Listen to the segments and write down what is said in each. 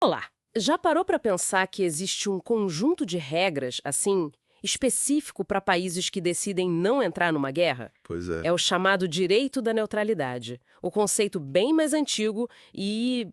Olá! Já parou para pensar que existe um conjunto de regras, assim, específico para países que decidem não entrar numa guerra? Pois é, É o chamado direito da neutralidade. O conceito bem mais antigo e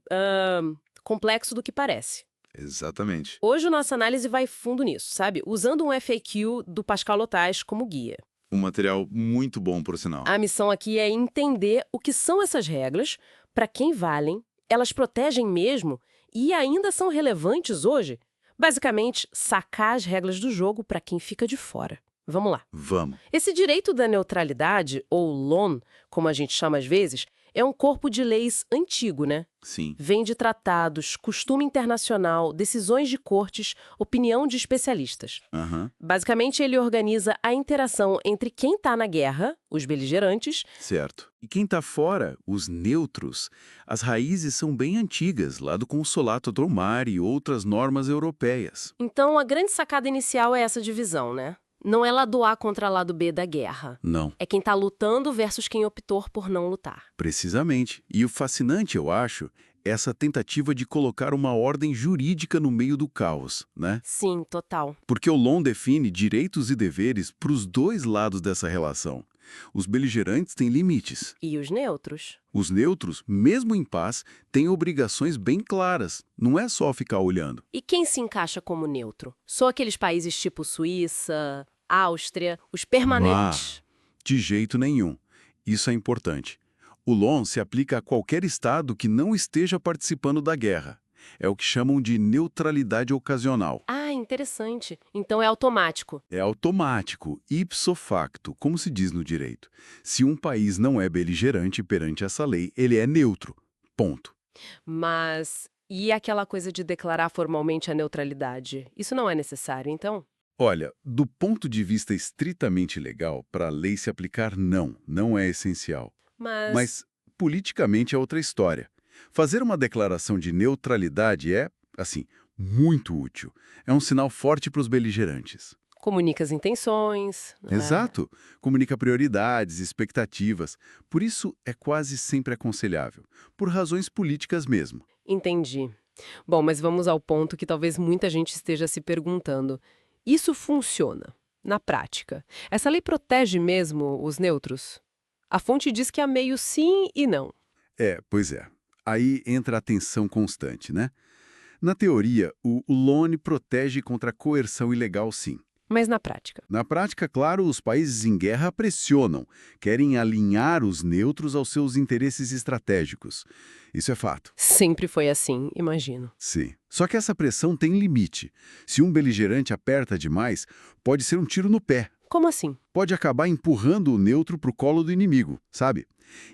complexo do que parece. exatamente. Hoje, nossa análise vai fundo nisso, sabe? Usando um FAQ do Pascal Otais como guia. Um material muito bom, por sinal. A missão aqui é entender o que são essas regras, para quem valem, elas protegem mesmo e ainda são relevantes hoje. Basicamente, sacar as regras do jogo para quem fica de fora. Vamos lá. Vamos. Esse direito da neutralidade, ou LON, como a gente chama às vezes, é um corpo de leis antigo, né? Sim. Vem de tratados, costume internacional, decisões de cortes, opinião de especialistas. Aham. Basicamente, ele organiza a interação entre quem está na guerra, os beligerantes. Certo. E quem tá fora, os neutros, as raízes são bem antigas, lá do Consolato Dromar e outras normas europeias. Então, a grande sacada inicial é essa divisão, né? Não é lado A contra lado B da guerra. Não, É quem está lutando versus quem optou por não lutar. precisamente. E o fascinante, eu acho, é essa tentativa de colocar uma ordem jurídica no meio do caos, né? Sim, total. Porque o LON define direitos e deveres para os dois lados dessa relação. Os beligerantes têm limites. E os neutros? Os neutros, mesmo em paz, têm obrigações bem claras. Não é só ficar olhando. E quem se encaixa como neutro? Só aqueles países tipo Suíça, Áustria, os permanentes. De jeito nenhum. Isso é importante. O LON se aplica a qualquer Estado que não esteja participando da guerra. É o que chamam de neutralidade ocasional. Ah, interessante. Então é automático. É automático, ipso facto, como se diz no direito. Se um país não é beligerante perante essa lei, ele é neutro. Ponto. Mas e aquela coisa de declarar formalmente a neutralidade? Isso não é necessário, então? Olha, do ponto de vista estritamente legal, para a lei se aplicar, não é essencial. Mas Mas, politicamente, é outra história. Fazer uma declaração de neutralidade é, assim, muito útil. É um sinal forte para os beligerantes. comunica as intenções. Exato. Comunica prioridades, expectativas. Por isso, é quase sempre aconselhável. Por razões políticas mesmo. Entendi. Bom, mas vamos ao ponto que talvez muita gente esteja se perguntando. Isso funciona, na prática? Essa lei protege mesmo os neutros? A fonte diz que há meio sim e não. Pois é. Aí entra a tensão constante, né? Na teoria, o LON protege contra a coerção ilegal, sim. Mas na prática? Na prática, claro, os países em guerra pressionam, querem alinhar os neutros aos seus interesses estratégicos. Isso é fato. Sempre foi assim, imagino. Sim. Só que essa pressão tem limite. Se um beligerante aperta demais, pode ser um tiro no pé. Como assim? Pode acabar empurrando o neutro para o colo do inimigo, sabe?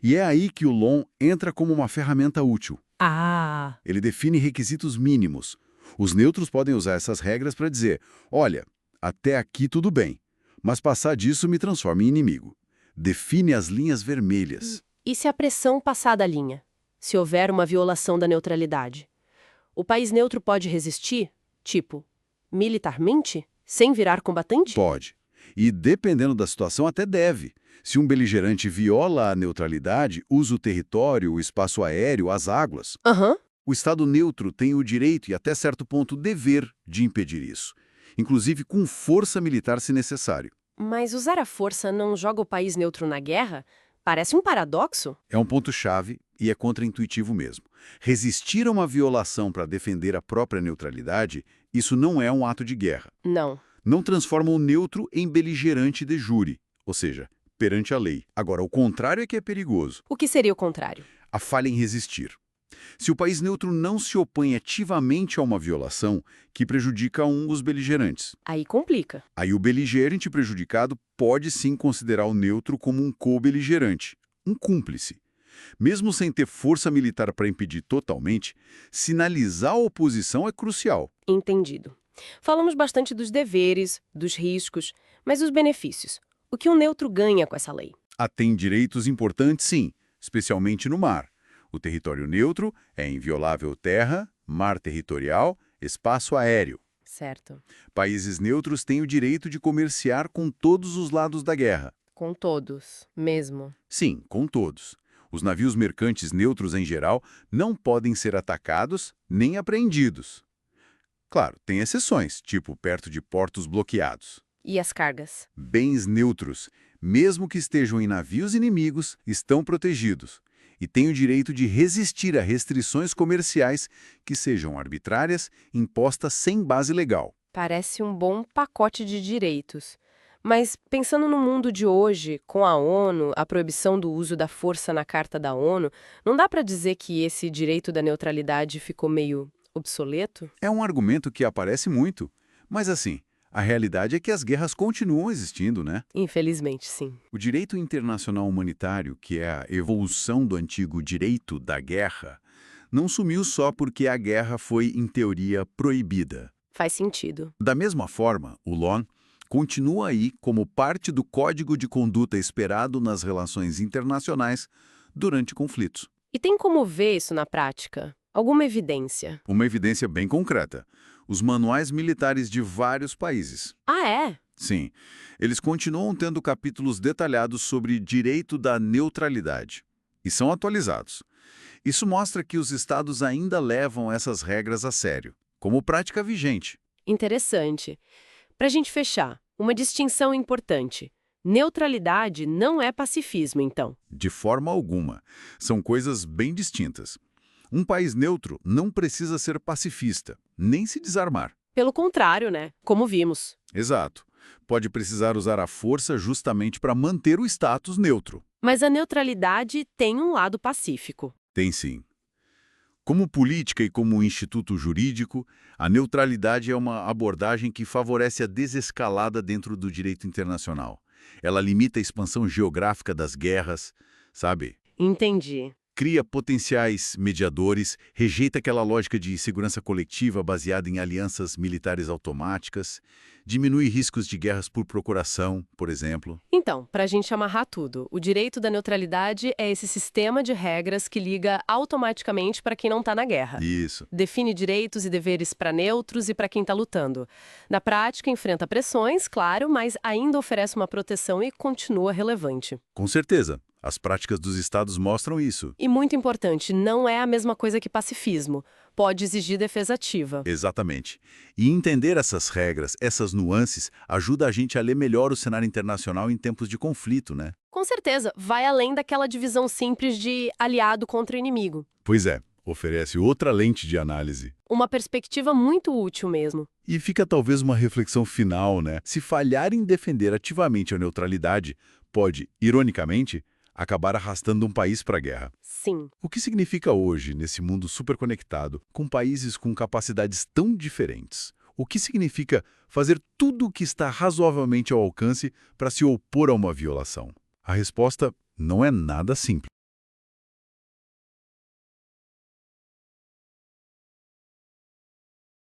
E é aí que o LON entra como uma ferramenta útil. Ah, Ele define requisitos mínimos. Os neutros podem usar essas regras para dizer: olha, até aqui tudo bem, mas passar disso me transforma em inimigo. Define as linhas vermelhas. e se a pressão passar da linha? Se houver uma violação da neutralidade? O país neutro pode resistir? Tipo, militarmente? Sem virar combatente? Pode. E, dependendo da situação, até deve. Se um beligerante viola a neutralidade, usa o território, o espaço aéreo, as águas, Aham. o Estado neutro tem o direito e, até certo ponto, o dever de impedir isso. Inclusive com força militar se necessário. Mas usar a força não joga o país neutro na guerra? Parece um paradoxo. É um ponto-chave e é contraintuitivo mesmo. Resistir a uma violação para defender a própria neutralidade, isso não é um ato de guerra. Não. Não transforma o neutro em beligerante de jure, ou seja, perante a lei. Agora, o contrário é que é perigoso, O que seria o contrário? a falha em resistir. Se o país neutro não se opõe ativamente a uma violação que prejudica os beligerantes, Aí complica. aí o beligerante prejudicado pode sim considerar o neutro como um co-beligerante, um cúmplice. Mesmo sem ter força militar para impedir totalmente, sinalizar a oposição é crucial. Entendido. Falamos bastante dos deveres, dos riscos, mas os benefícios. O que um neutro ganha com essa lei? Tem direitos importantes, sim, especialmente no mar. O território neutro é inviolável terra, mar territorial, espaço aéreo. Certo. Países neutros têm o direito de comerciar com todos os lados da guerra. Com todos, mesmo. Sim, com todos. Os navios mercantes neutros, em geral, não podem ser atacados nem apreendidos. Claro, tem exceções, tipo perto de portos bloqueados. E as cargas? Bens neutros, mesmo que estejam em navios inimigos, estão protegidos e têm o direito de resistir a restrições comerciais que sejam arbitrárias, impostas sem base legal. Parece um bom pacote de direitos. Mas, pensando no mundo de hoje, com a ONU, a proibição do uso da força na Carta da ONU, não dá para dizer que esse direito da neutralidade ficou meio obsoleto? É um argumento que aparece muito, mas assim, a realidade é que as guerras continuam existindo, né? Infelizmente, sim. O direito internacional humanitário, que é a evolução do antigo direito da guerra, não sumiu só porque a guerra foi, em teoria, proibida. Faz sentido. Da mesma forma, o LON continua aí como parte do código de conduta esperado nas relações internacionais durante conflitos. E tem como ver isso na prática? Alguma evidência? Uma evidência bem concreta: os manuais militares de vários países. Ah, é? Sim, eles continuam tendo capítulos detalhados sobre direito da neutralidade. E são atualizados. Isso mostra que os estados ainda levam essas regras a sério, como prática vigente. Interessante. Para a gente fechar, uma distinção importante. Neutralidade não é pacifismo, então. De forma alguma. São coisas bem distintas. Um país neutro não precisa ser pacifista, nem se desarmar. Pelo contrário, né? Como vimos. Exato. Pode precisar usar a força justamente para manter o status neutro. Mas a neutralidade tem um lado pacífico. Tem sim. Como política e como instituto jurídico, a neutralidade é uma abordagem que favorece a desescalada dentro do direito internacional. Ela limita a expansão geográfica das guerras, sabe? Entendi. Cria potenciais mediadores, rejeita aquela lógica de segurança coletiva baseada em alianças militares automáticas, diminui riscos de guerras por procuração, por exemplo. Então, para a gente amarrar tudo, o direito da neutralidade é esse sistema de regras que liga automaticamente para quem não está na guerra. Isso. Define direitos e deveres para neutros e para quem está lutando. Na prática, enfrenta pressões, claro, mas ainda oferece uma proteção e continua relevante. Com certeza. As práticas dos estados mostram isso. E muito importante, não é a mesma coisa que pacifismo. Pode exigir defesa ativa. Exatamente. E entender essas regras, essas nuances, ajuda a gente a ler melhor o cenário internacional em tempos de conflito, né? Com certeza, vai além daquela divisão simples de aliado contra inimigo. Pois é, oferece outra lente de análise. Uma perspectiva muito útil mesmo. E fica talvez uma reflexão final, né? Se falhar em defender ativamente a neutralidade, pode, ironicamente, acabar arrastando um país para a guerra. Sim. O que significa hoje, nesse mundo superconectado, com países com capacidades tão diferentes? O que significa fazer tudo o que está razoavelmente ao alcance para se opor a uma violação? A resposta não é nada simples.